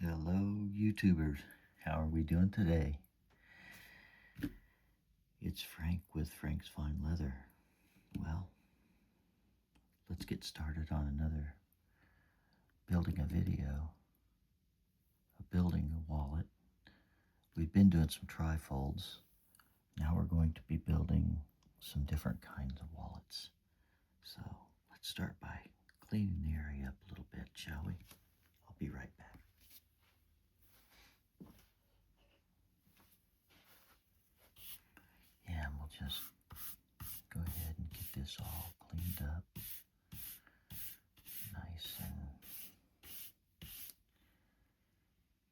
Hello, YouTubers. How are we doing today? It's Frank with Frank's Fine Leather. Well, let's get started on another building a video, building a wallet. We've been doing some trifolds. Now we're going to be building some different kinds of wallets. So let's start by cleaning the area up a little bit, shall we? I'll be right back. And we'll just go ahead and get this all cleaned up. Nice and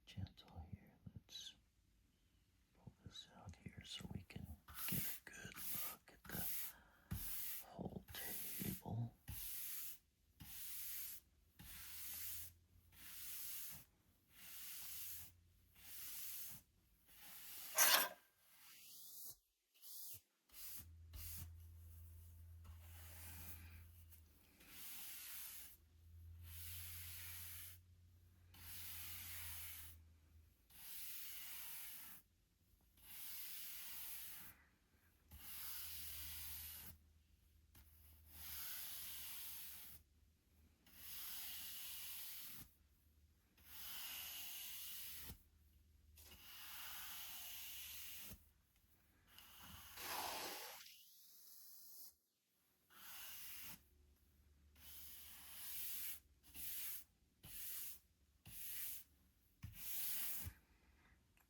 gentle here. Let's pull this out here so we can get a good look at the whole table.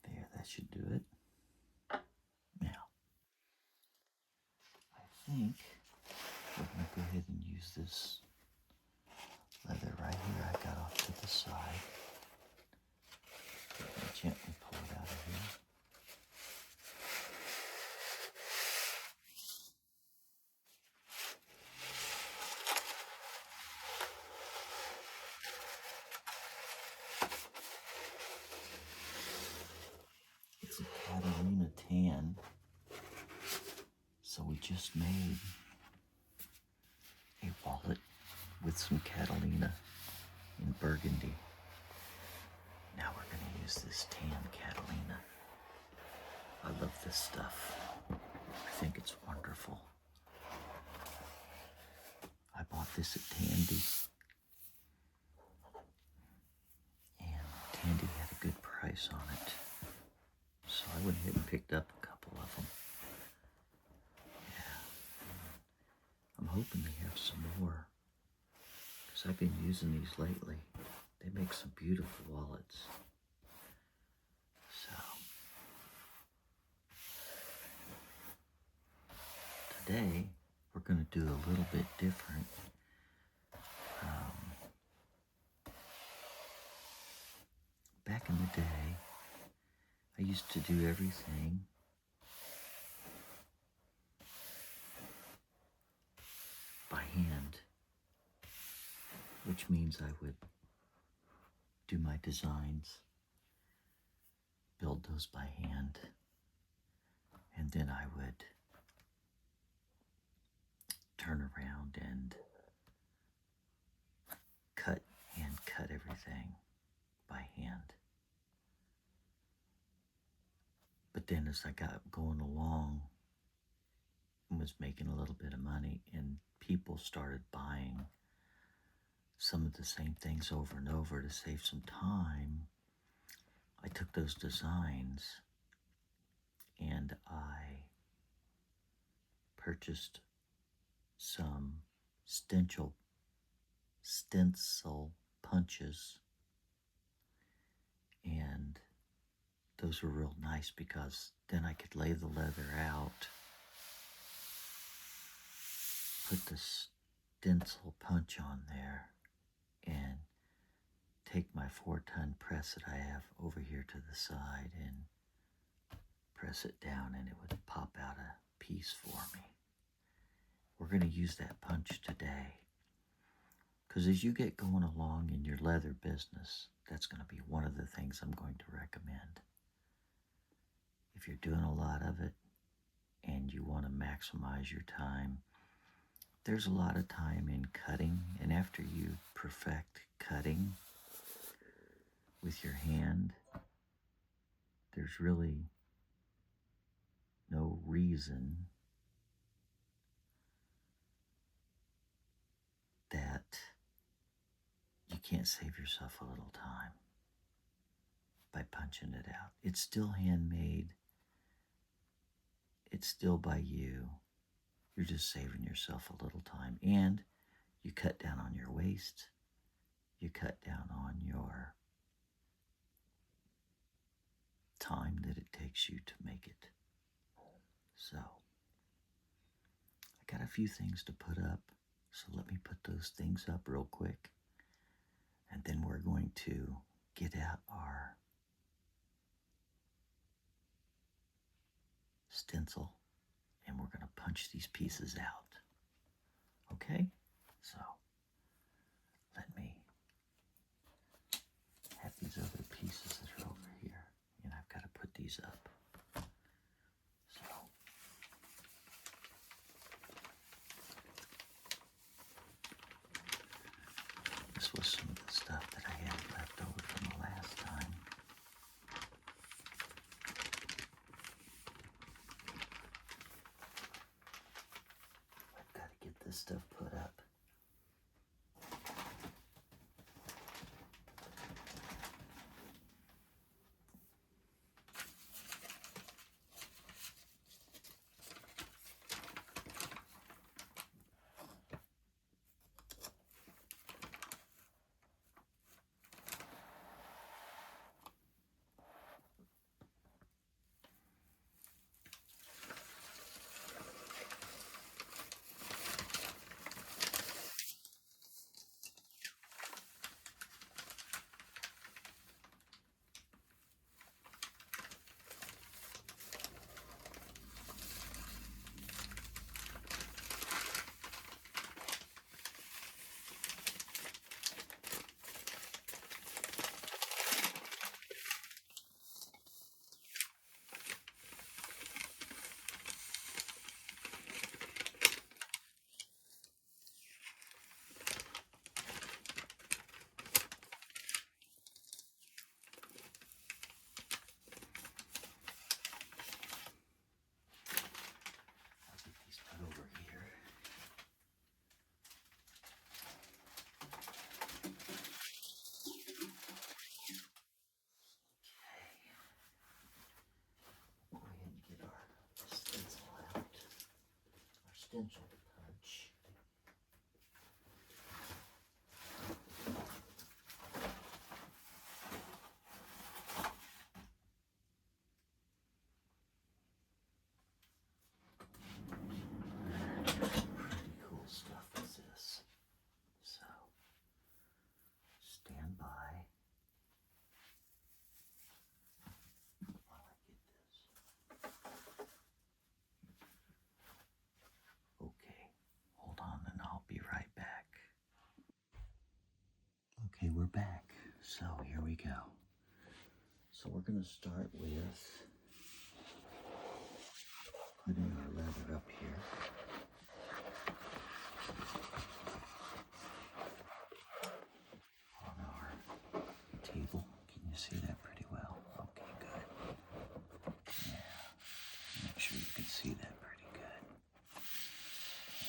There, that should do it. Now, I think we're going to go ahead and use this leather right here I got off to the side. Gently pull it out of here. It's a Catalina tan. So we just made a wallet with some Catalina in burgundy. Now we're going to use this tan Catalina. I love this stuff. I think it's wonderful. I bought this at Tandy. And Tandy had a good price on it. So I went ahead and picked up a couple of them. Yeah. I'm hoping they have some more, because I've been using these lately. They make some beautiful wallets. So today we're going to do a little bit different. Back in the day, I used to do everything by hand, which means I would do my designs, build those by hand, and then I would turn around and hand cut everything by hand. But then as I got going along and was making a little bit of money, and people started buying some of the same things over and over to save some time, I took those designs and I purchased some stencil punches, and those were real nice because then I could lay the leather out, put the stencil punch on there, and take my 4-ton press that I have over here to the side and press it down, and it would pop out a piece for me. We're going to use that punch today, because as you get going along in your leather business, that's going to be one of the things I'm going to recommend. If you're doing a lot of it and you want to maximize your time, there's a lot of time in cutting, and after you perfect cutting, with your hand, there's really no reason that you can't save yourself a little time by punching it out. It's still handmade. It's still by you. You're just saving yourself a little time. And you cut down on your waste. You cut down on your time that it takes you to make it. So, I got a few things to put up. So let me put those things up real quick. And then we're going to get out our stencil and we're going to punch these pieces out. Okay? So, let me have these other pieces that are over here. And I've got to put these up. So, this was some of the stuff that I had left over from the last time. I've got to get this stuff put up. Stencil punch. Pretty cool stuff is this. So, stand by while I get this. Okay, hold on and I'll be right back. Okay, we're back. So here we go. So we're going to start with putting our leather up here. On our table. Can you see that pretty well? Okay, good. Yeah, make sure you can see that pretty good.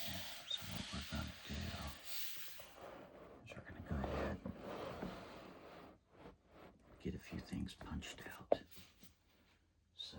Yeah, so what we're going to do is we're going to go ahead and get a few things punched out. So,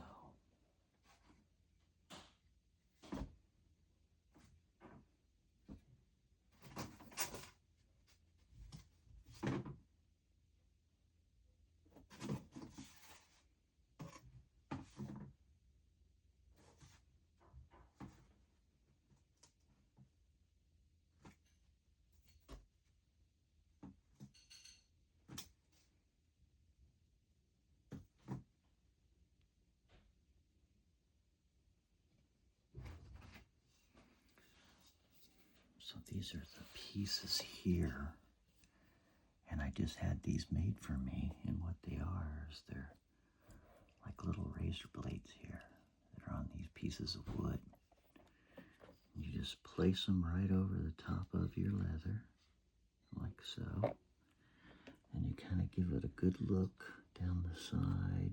so these are the pieces here. And I just had these made for me. And what they are is they're like little razor blades here that are on these pieces of wood. You just place them right over the top of your leather, like so. And you kind of give it a good look down the side.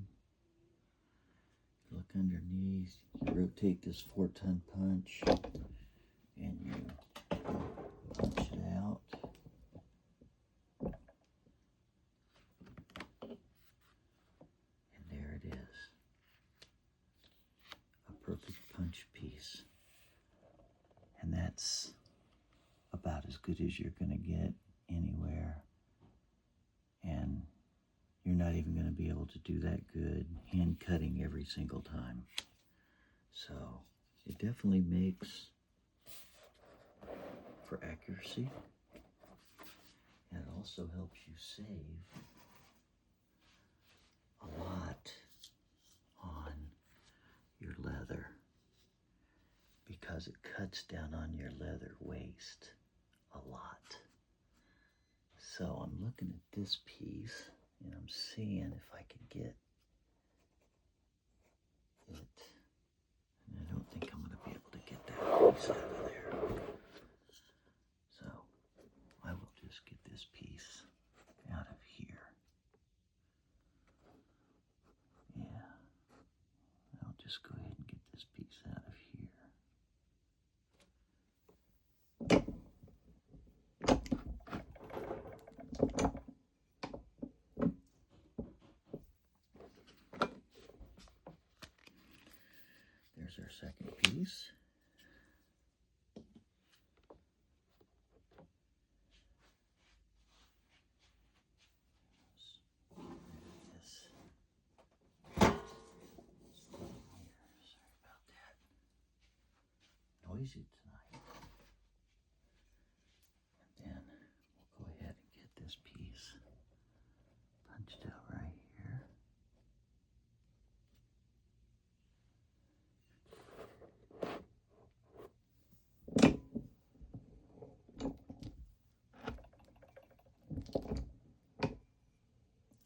Look underneath. You rotate this 4-ton punch and you punch it out. And there it is. A perfect punch piece. And that's about as good as you're going to get anywhere. And you're not even going to be able to do that good hand cutting every single time. So it definitely makes for accuracy. And it also helps you save a lot on your leather because it cuts down on your leather waste a lot. So I'm looking at this piece and I'm seeing if I can get it. And I don't think I'm going to be able to get that piece out of there. So I will just get this piece out of here. Yeah. I'll just go ahead and get this piece out of here. There's our second piece. Sorry about that. Noisy tonight. And then we'll go ahead and get this piece punched out right here.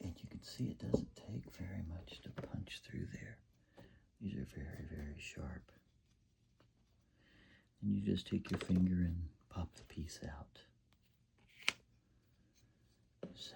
And you can see it doesn't take very much to punch through there. These are very, very sharp. And you just take your finger and pop the piece out. So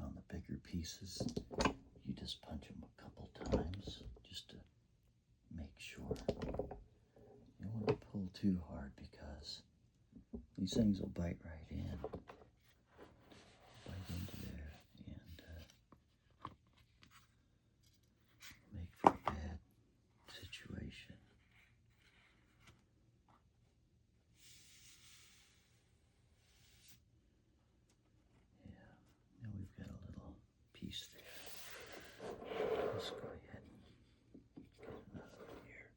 on the bigger pieces, you just punch them a couple times just to make sure. You don't want to pull too hard because these things will bite right in. Bite into there and make for a bad situation. Yeah, now we've got a little piece there. Let's go ahead and get another one here.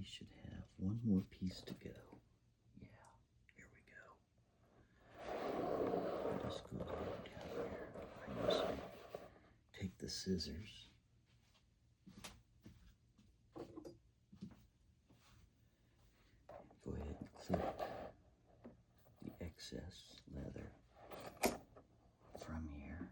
we should have one more piece to go. Yeah, here we go. I'll just go ahead down here. I usually take the scissors. Go ahead and clip the excess leather from here.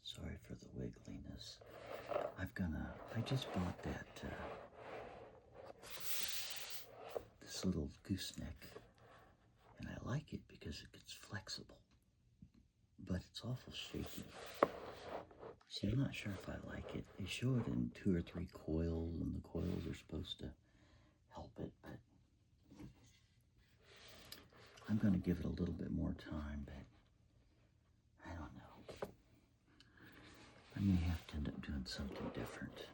Sorry for the wiggliness. I just bought that, this little gooseneck, and I like it because it's flexible, but it's awful shaky. See, I'm not sure if I like it. They show it in 2 or 3 coils, and the coils are supposed to help it, but I'm going to give it a little bit more time, but I don't know. I may have to end up doing something different,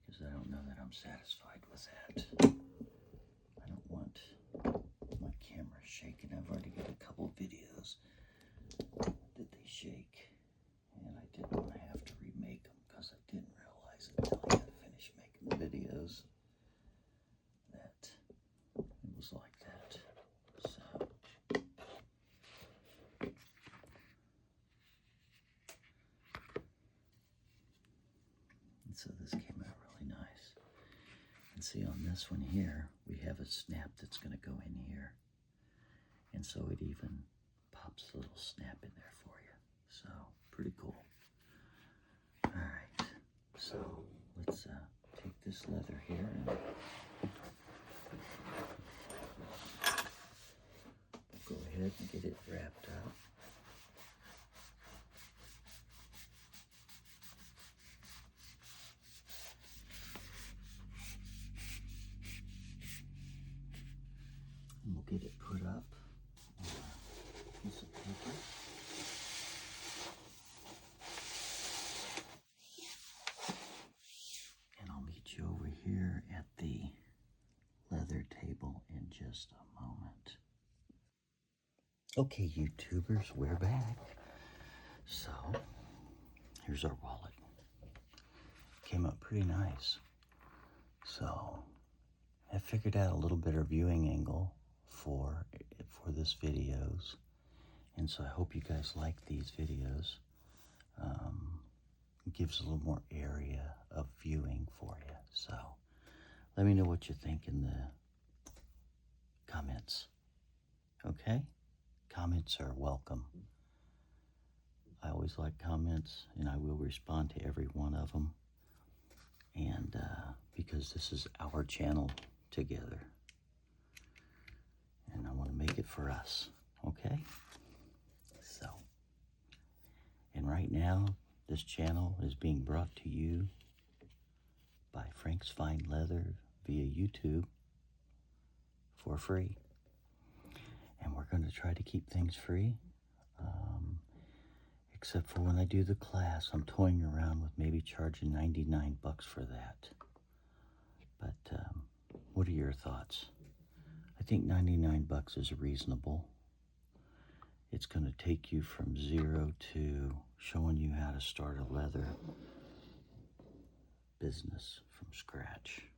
because I don't know that I'm satisfied with that. I don't want my camera shaking. I've already got a couple videos that they shake, and I didn't want to have to remake them because I didn't realize until I got finished making the videos that it was like that. So and so this came out really nice. And see, on this one here, we have a snap that's going to go in here. And so it even pops a little snap in there for you. So, pretty cool. All right, so let's take this leather here and go ahead and get it wrapped up. And we'll get it put up on a piece of paper. And I'll meet you over here at the leather table in just a moment. Okay, YouTubers, we're back. So, here's our wallet. Came up pretty nice. So, I figured out a little better viewing angle for this videos. And so I hope you guys like these videos. It gives a little more area of viewing for you. So, let me know what you think in the comments. Okay? Comments are welcome. I always like comments, and I will respond to every one of them. And because this is our channel together, and I want to make it for us, okay? So, and right now, this channel is being brought to you by Frank's Fine Leather via YouTube for free. And we're going to try to keep things free, except for when I do the class. I'm toying around with maybe charging $99 for that. But what are your thoughts? I think $99 is reasonable. It's going to take you from zero to showing you how to start a leather business from scratch.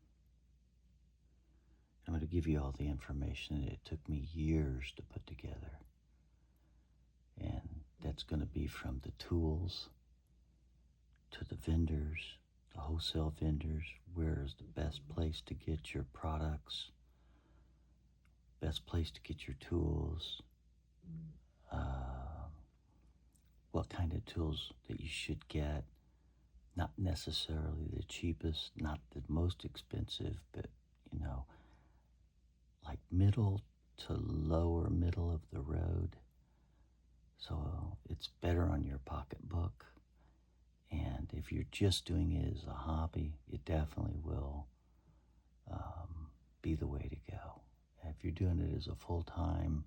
I'm going to give you all the information that it took me years to put together. And that's going to be from the tools to the vendors, the wholesale vendors, where is the best place to get your products, best place to get your tools, what kind of tools that you should get, not necessarily the cheapest, not the most expensive, but, you know, like middle to lower middle of the road. So it's better on your pocketbook. And if you're just doing it as a hobby, it definitely will be the way to go. If you're doing it as a full-time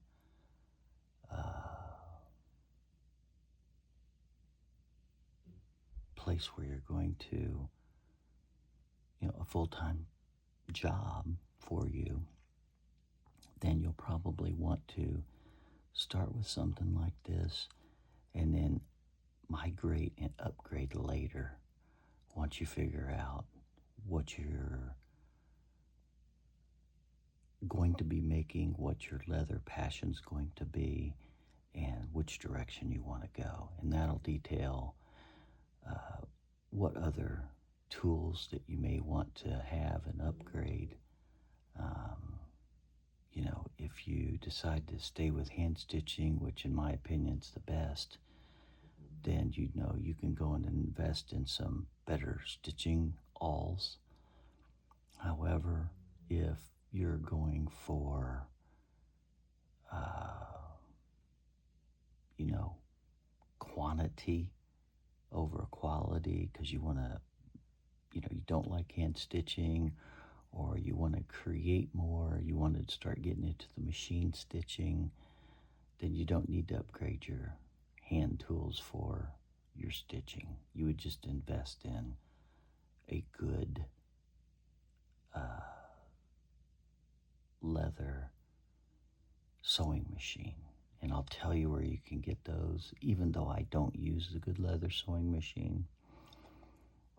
place where you're going to, a full-time job for you, then you'll probably want to start with something like this and then migrate and upgrade later once you figure out what you're going to be making, what your leather passion's going to be, and which direction you want to go. And that'll detail what other tools that you may want to have and upgrade. If you decide to stay with hand stitching, which in my opinion is the best, then you can go and invest in some better stitching awls. However, if you're going for, quantity over quality, because you want to, you don't like hand stitching, or you want to create more, you want to start getting into the machine stitching, then you don't need to upgrade your hand tools for your stitching. You would just invest in a good leather sewing machine. And I'll tell you where you can get those, even though I don't use the good leather sewing machine.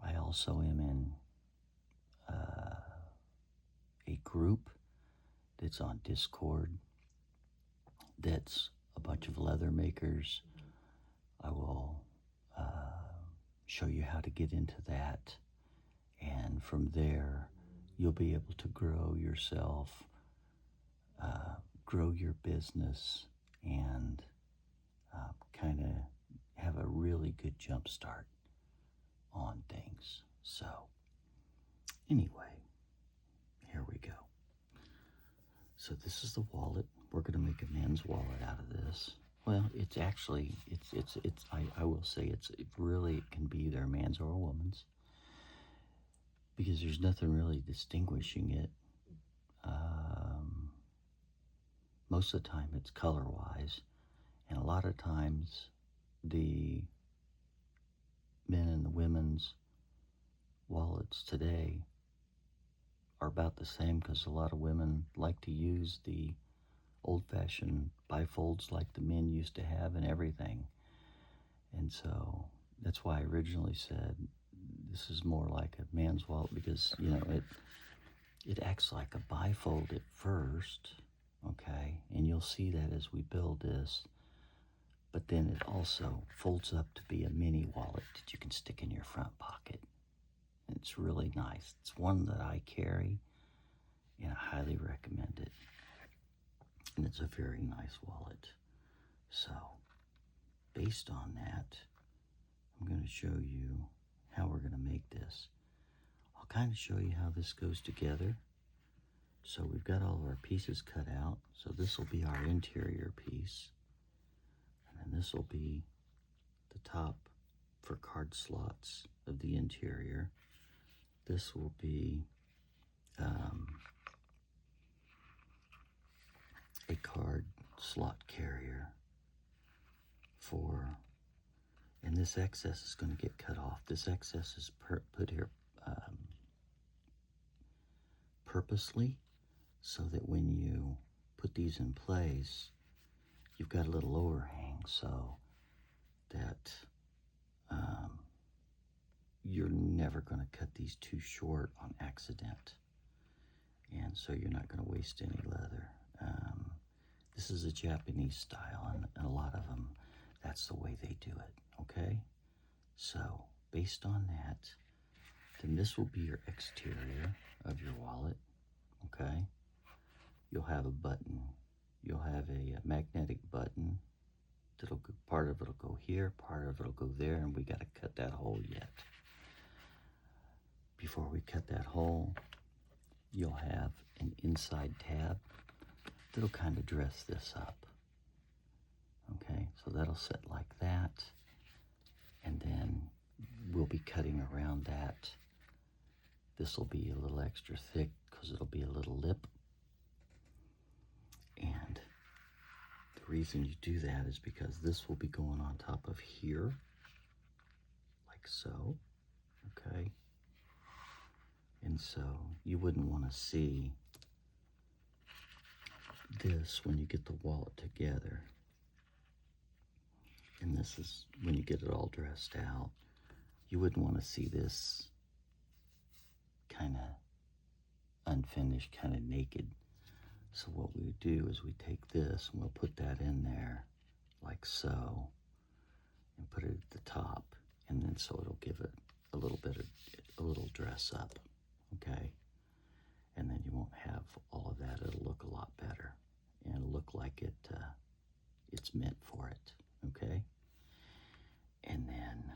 I also am in a group that's on Discord that's a bunch of leather makers. I will show you how to get into that, and from there you'll be able to grow yourself, grow your business, and kind of have a really good jump start on things. So anyway, here we go. So this is the wallet. We're going to make a men's wallet out of this. Well, it's actually, I will say it can be either a man's or a woman's, because there's nothing really distinguishing it. Most of the time it's color-wise, and a lot of times the men and the women's wallets today are about the same, because a lot of women like to use the old-fashioned bifolds like the men used to have and everything. And so that's why I originally said this is more like a man's wallet, because it acts like a bifold at first, okay? And you'll see that as we build this. But then it also folds up to be a mini wallet that you can stick in your front pocket. And it's really nice. It's one that I carry, and I highly recommend it. And it's a very nice wallet. So, based on that, I'm going to show you how we're going to make this. I'll kind of show you how this goes together. So we've got all of our pieces cut out. So this will be our interior piece. And then this will be the top for card slots of the interior. This will be a card slot carrier and this excess is going to get cut off. This excess is put here purposely, so that when you put these in place, you've got a little overhang, so that you're never going to cut these too short on accident, and so you're not going to waste any leather. This is a Japanese style, and a lot of them, that's the way they do it, okay? So, based on that, then this will be your exterior of your wallet, okay? You'll have a button. You'll have a magnetic button. Part of it'll go here, part of it'll go there, and we got to cut that hole yet. Before we cut that hole, you'll have an inside tab that'll kind of dress this up. Okay, so that'll sit like that, and then we'll be cutting around that. This will be a little extra thick because it'll be a little lip. And the reason you do that is because this will be going on top of here, like so, okay? And so you wouldn't want to see this when you get the wallet together. And this is when you get it all dressed out. You wouldn't want to see this kind of unfinished, kind of naked. So what we would do is we take this and we'll put that in there like so and put it at the top, and then so it'll give it a little bit of a little dress up, okay? And then you won't have all of that. It'll look a lot better and it'll look like it's meant for it, okay? And then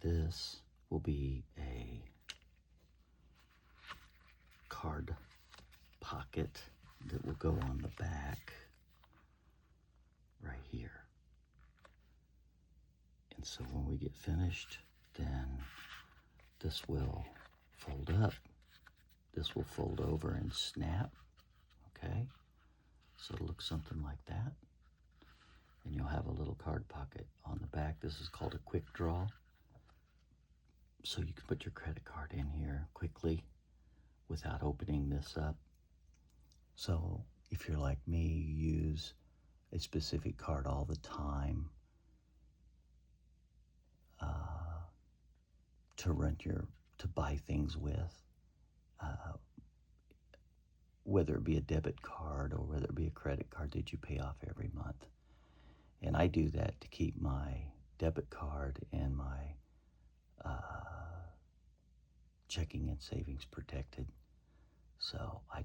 this will be a card pocket that will go on the back right here. And so when we get finished, then this will fold up. This will fold over and snap, okay? So it'll look something like that. And you'll have a little card pocket on the back. This is called a quick draw. So you can put your credit card in here quickly without opening this up. So if you're like me, you use a specific card all the time to buy things with, whether it be a debit card or whether it be a credit card that you pay off every month. And I do that to keep my debit card and my checking and savings protected. So I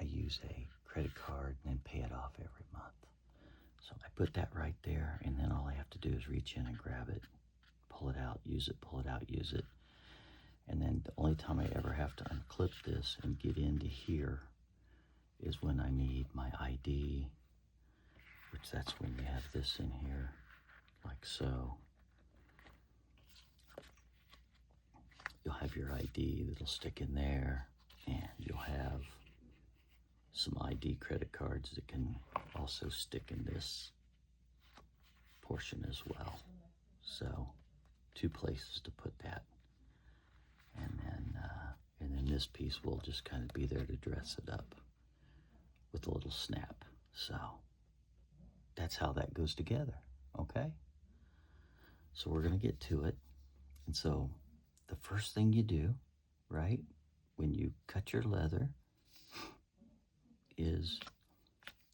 use a credit card and then pay it off every month. So I put that right there, and then all I have to do is reach in and grab it, pull it out, use it, pull it out, use it. And then the only time I ever have to unclip this and get into here is when I need my ID, which that's when you have this in here, like so. You'll have your ID that'll stick in there, and you'll have some ID credit cards that can also stick in this portion as well. So 2 places to put that. And then this piece will just kind of be there to dress it up with a little snap. So that's how that goes together, okay? So we're gonna get to it. And so the first thing you do, right, when you cut your leather is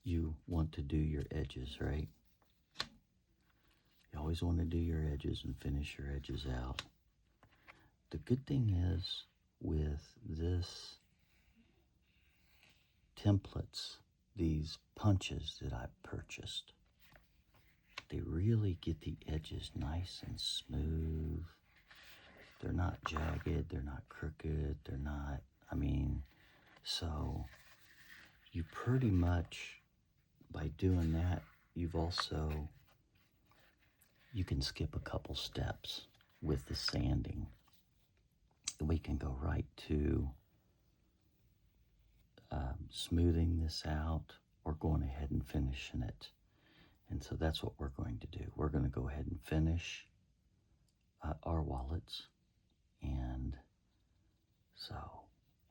you want to do your edges, right? You always want to do your edges and finish your edges out. The good thing is with this templates, these punches that I purchased, they really get the edges nice and smooth. They're not jagged, they're not crooked, they're not, so you pretty much, by doing that, you can skip a couple steps with the sanding. We can go right to smoothing this out or going ahead and finishing it. And so that's what we're going to do. We're going to go ahead and finish our wallets. And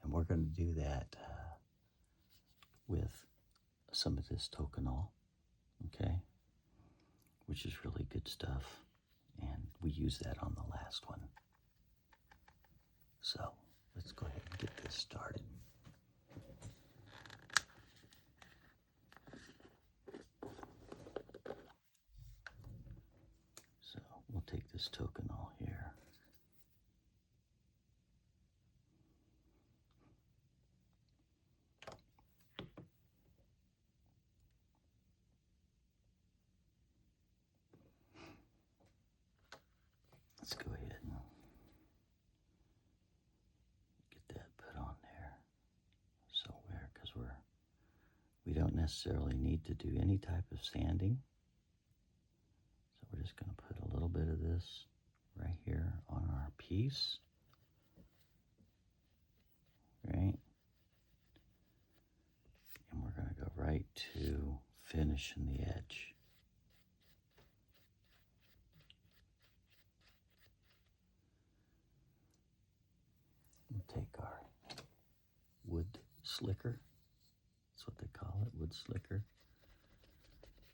we're going to do that with some of this tokonol, okay, which is really good stuff. And we use that on the last one. So let's go ahead and get this started. So we'll take this tokonol here. Let's go ahead and get that put on there. So because we don't necessarily need to do any type of sanding. So we're just going to put a little bit of this right here on our piece. Right? And we're going to go right to finishing the edge. take our wood slicker, that's what they call it, wood slicker,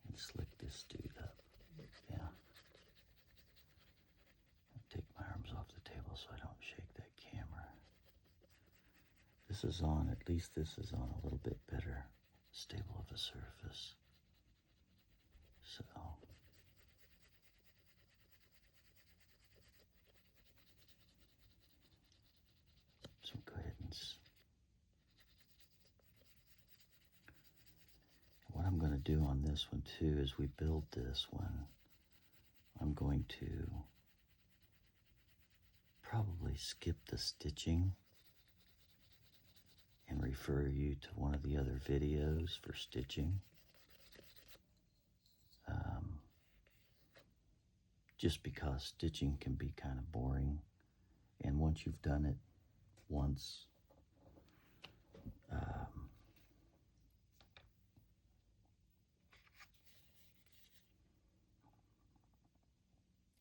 and slick this dude up. Yeah. Take my arms off the table so I don't shake that camera. This is on, at least this is on a little bit better stable of a surface. So go ahead and what I'm going to do on this one too is we build this one. I'm going to probably skip the stitching and refer you to one of the other videos for stitching. Just because stitching can be kind of boring, and once you've done it once,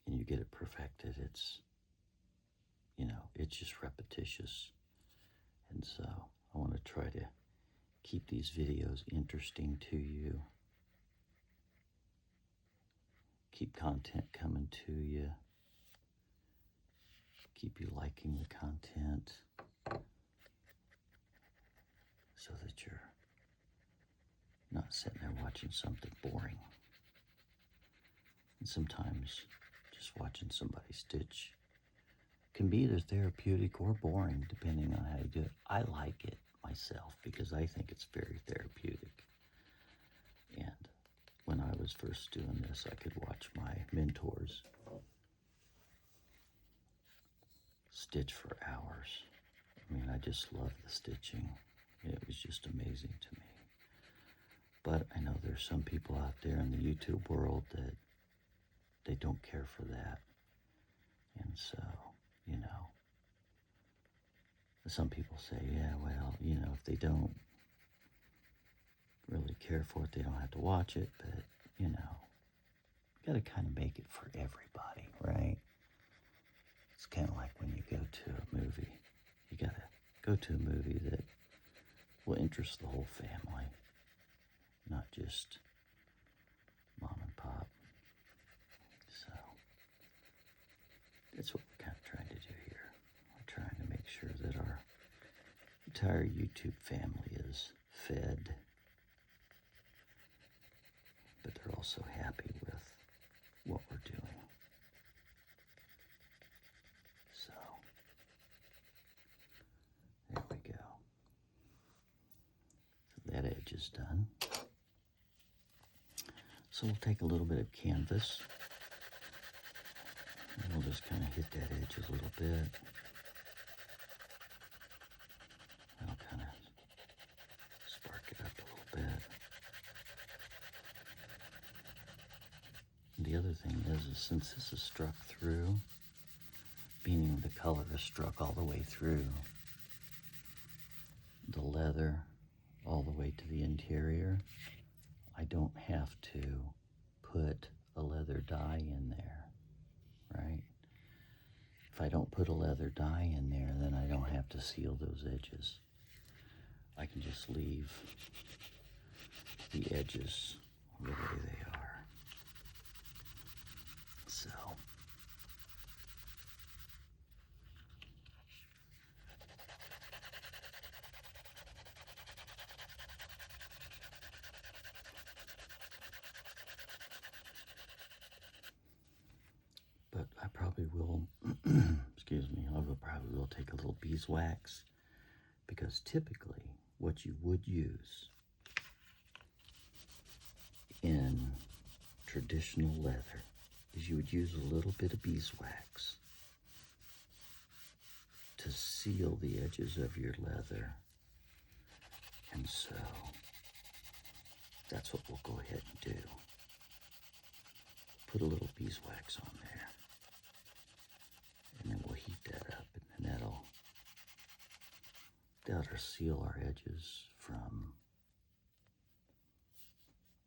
and you get it perfected, it's just repetitious. And so I want to try to keep these videos interesting to you, keep content coming to you, keep you liking the content so that you're not sitting there watching something boring. And sometimes just watching somebody stitch can be either therapeutic or boring, depending on how you do it. I like it myself because I think it's very therapeutic. And when I was first doing this, I could watch my mentors stitch for hours. I mean, I just love the stitching. It was just amazing to me. But I know there's some people out there in the YouTube world that they don't care for that. And so, some people say, yeah, well, if they don't really care for it, they don't have to watch it. But, you got to kind of make it for everybody, right? It's kind of like when you go to a movie. You got to go to a movie that will interest the whole family, not just mom and pop. So that's what we're kind of trying to do here. We're trying to make sure that our entire YouTube family is fed, but they're also happy with what we're doing. So there we go. So that edge is done. So we'll take a little bit of canvas and we'll just kind of hit that edge a little bit. That'll kind of spark it up a little bit. And the other thing is since this is struck through, meaning the color is struck all the way through the leather, all the way to the interior, I don't have to put a leather dye in there, right? If I don't put a leather dye in there, then I don't have to seal those edges. I can just leave the edges the way they are. So but I probably will, excuse me, I probably will take a little beeswax, because typically what you would use in traditional leather is you would use a little bit of beeswax to seal the edges of your leather. And so that's what we'll go ahead and do. Put a little beeswax on there, and then we'll heat that up, and then that'll seal our edges from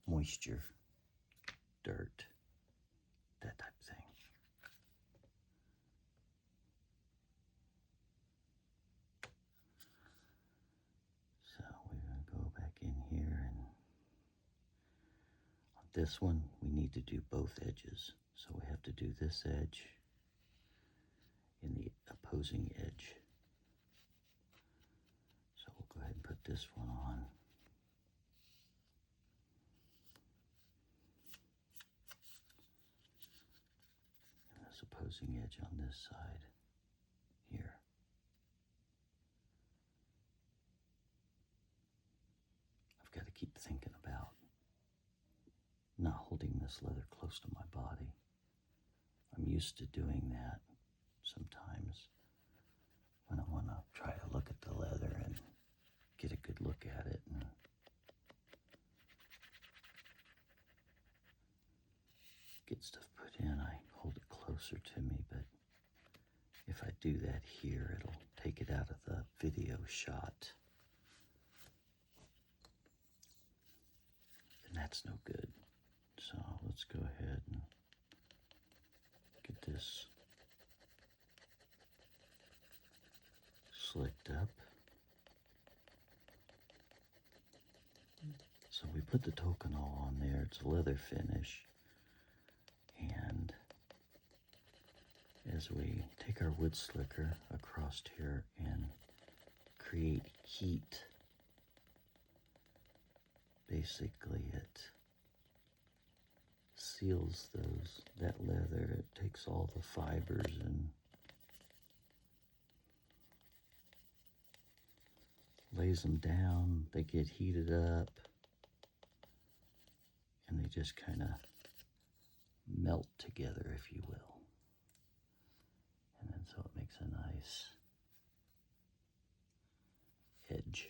moisture, dirt, that type of thing. this one, we need to do both edges. So we have to do this edge and the opposing edge. So we'll go ahead and put this one on. And this opposing edge on this side here. I've got to keep thinking about not holding this leather close to my body. I'm used to doing that sometimes when I want to try to look at the leather and get a good look at it and get stuff put in. I hold it closer to me, but if I do that here, it'll take it out of the video shot. And that's no good. So let's go ahead and get this slicked up. So we put the tokonole on there. It's a leather finish. And as we take our wood slicker across here and create heat, basically it seals that leather. It takes all the fibers and lays them down. They get heated up and they just kind of melt together, if you will. And then so it makes a nice edge.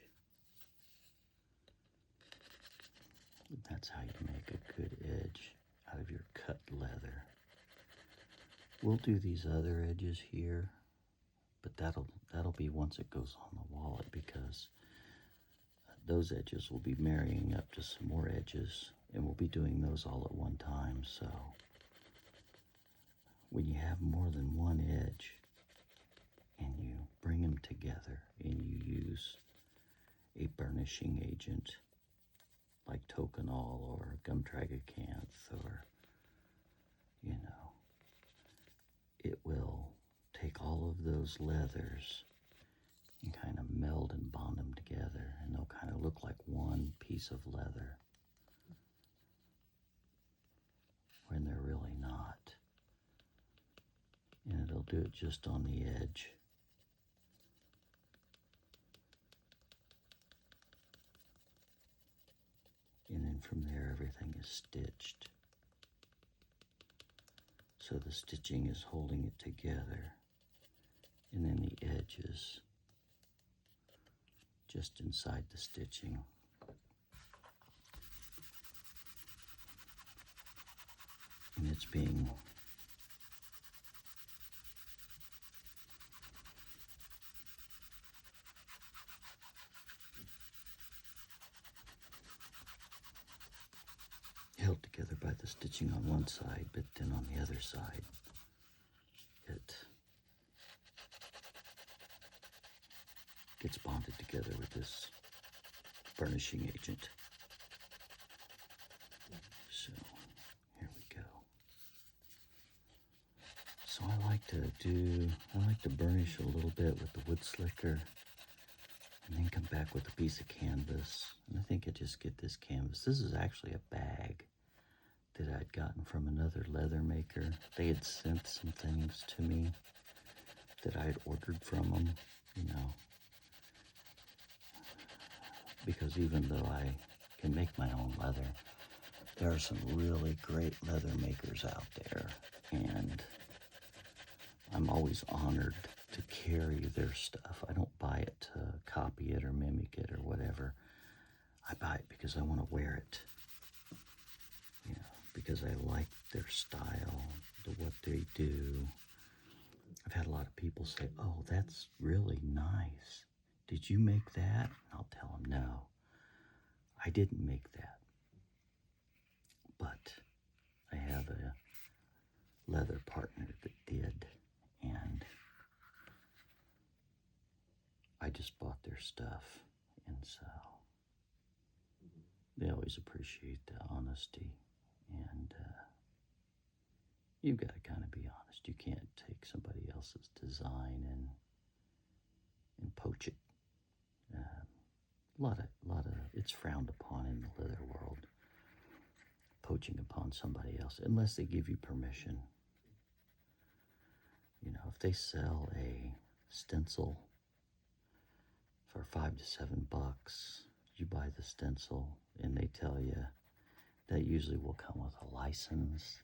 That's how you make a good edge out of your cut leather. We'll do these other edges here, but that'll be once it goes on the wallet, because those edges will be marrying up to some more edges, and we'll be doing those all at one time. So when you have more than one edge and you bring them together and you use a burnishing agent like tokonole or gum tragacanth, or, it will take all of those leathers and kind of meld and bond them together, and they'll kind of look like one piece of leather when they're really not. And it'll do it just on the edge. And then from there, everything is stitched. So the stitching is holding it together. And then the edge is just inside the stitching. And it's being held together by the stitching on one side, but then on the other side, it gets bonded together with this burnishing agent. So here we go. So I like to burnish a little bit with the wood slicker, and then come back with a piece of canvas. And I think I just get this canvas. This is actually a bag that I'd gotten from another leather maker. They had sent some things to me that I'd ordered from them, because even though I can make my own leather, there are some really great leather makers out there, and I'm always honored to carry their stuff. I don't buy it to copy it or mimic it or whatever. I buy it because I want to wear it, because I like their style, what they do. I've had a lot of people say, "Oh, that's really nice. Did you make that?" I'll tell them, "No, I didn't make that. But I have a leather partner that did, and I just bought their stuff." And so they always appreciate the honesty And you've got to kind of be honest. You can't take somebody else's design and poach it. A lot of it's frowned upon in the leather world, poaching upon somebody else, unless they give you permission. You know, if they sell a stencil for $5 to $7, you buy the stencil, and they tell you that usually will come with a license,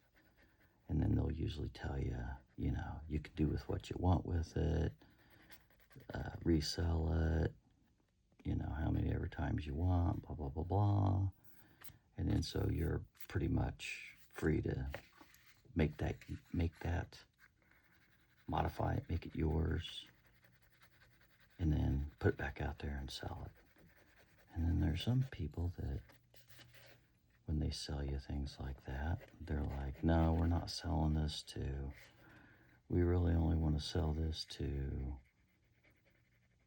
and then they'll usually tell you, you know, you can do with what you want with it, resell it, you know, how many ever times you want, blah, blah, blah, blah. And then so you're pretty much free to make that, modify it, make it yours, and then put it back out there and sell it. And then there's some people that when they sell you things like that, they're like, no, we're not selling this to, we really only want to sell this to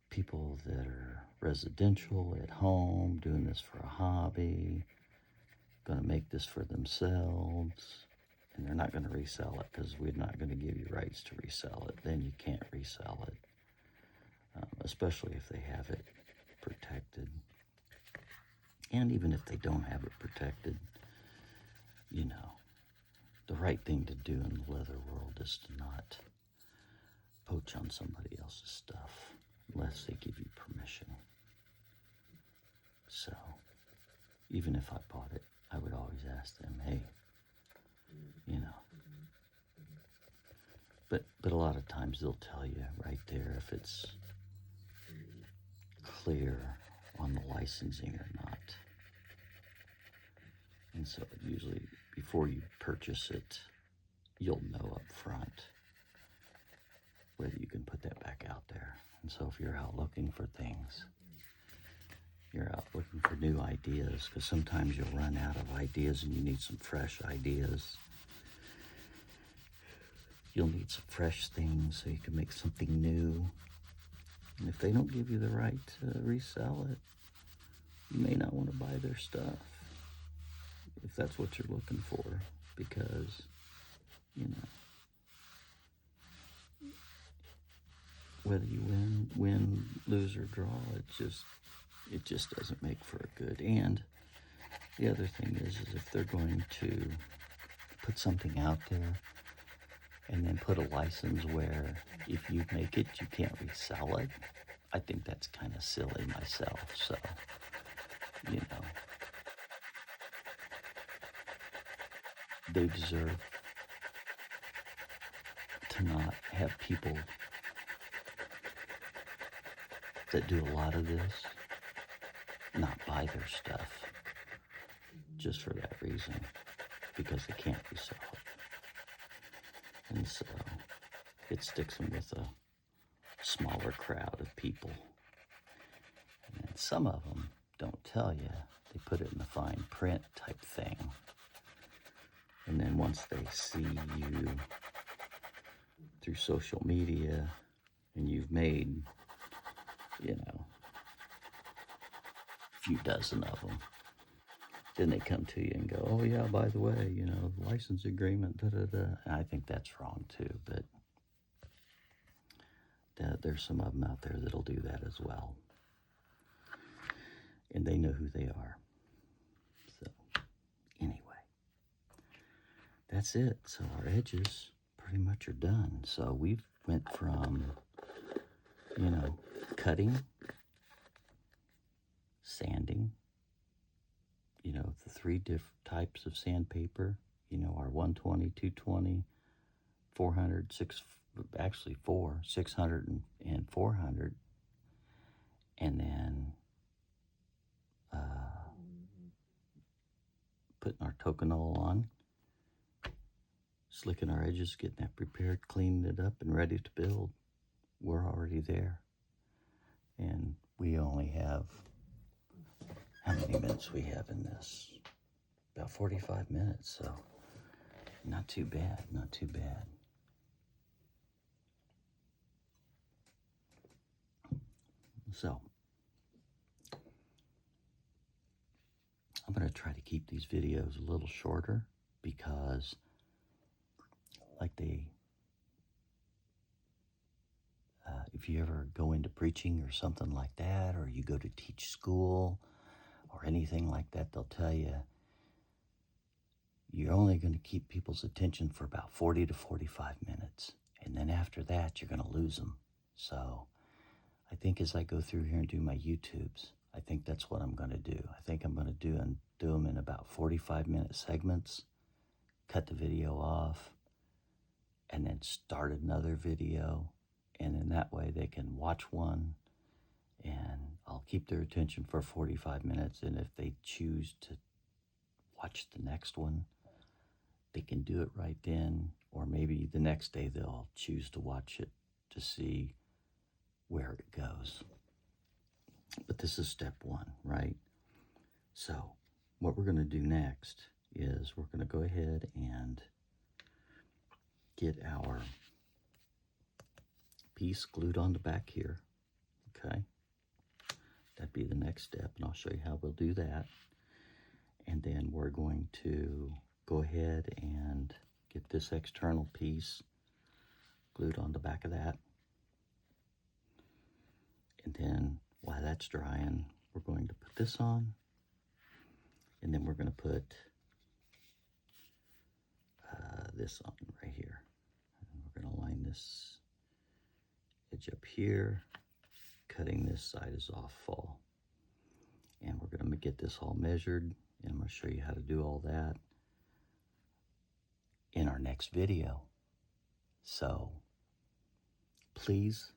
people that are residential, at home, doing this for a hobby, going to make this for themselves, and they're not going to resell it because we're not going to give you rights to resell it. Then you can't resell it, especially if they have it protected. And even if they don't have it protected, you know, the right thing to do in the leather world is to not poach on somebody else's stuff unless they give you permission. So, even if I bought it, I would always ask them, hey, you know. But a lot of times they'll tell you right there if it's clear on the licensing or not. And so usually before you purchase it, you'll know up front whether you can put that back out there. And so if you're out looking for things, you're out looking for new ideas, because sometimes you'll run out of ideas and you need some fresh ideas. You'll need some fresh things so you can make something new. And if they don't give you the right to resell it, you may not want to buy their stuff if that's what you're looking for, because, you know, whether you win, lose, or draw, it just doesn't make for a good. And the other thing is if they're going to put something out there and then put a license where if you make it, you can't resell it, I think that's kind of silly myself. So, you know, they deserve to not have people that do a lot of this not buy their stuff just for that reason, because they can't resell it. And so it sticks them with a smaller crowd of people. And some of them don't tell you. They put it in the fine print type thing. And then once they see you through social media and you've made, you know, a few dozen of them, then they come to you and go, oh yeah, by the way, you know, the license agreement, da-da-da. And I think that's wrong too, but there's some of them out there that'll do that as well. And they know who they are. So, anyway, that's it. So our edges pretty much are done. So we've went from, you know, cutting, sanding, you know, the three different types of sandpaper, you know, our 120, 220, 400, 600 and 400. And then putting our toconol on, slicking our edges, getting that prepared, cleaning it up, and ready to build. We're already there. And we only have, how many minutes we have in this? About 45 minutes, so not too bad, not too bad. So, I'm going to try to keep these videos a little shorter because like if you ever go into preaching or something like that, or you go to teach school or anything like that, they'll tell you you're only going to keep people's attention for about 40 to 45 minutes. And then after that, you're going to lose them. So I think as I go through here and do my YouTubes, I think that's what I'm going to do. I think I'm going to do them in about 45-minute segments, cut the video off, and then start another video. And in that way, they can watch one, and I'll keep their attention for 45 minutes. And if they choose to watch the next one, they can do it right then, or maybe the next day they'll choose to watch it to see where it goes. But this is step one, right? So what we're going to do next is we're going to go ahead and get our piece glued on the back here, okay? That'd be the next step, and I'll show you how we'll do that. And then we're going to go ahead and get this external piece glued on the back of that. And then while that's drying, we're going to put this on, and then we're going to put this on right here. And we're going to line this edge up here, cutting this side is off fall. And we're going to get this all measured, and I'm going to show you how to do all that in our next video. So please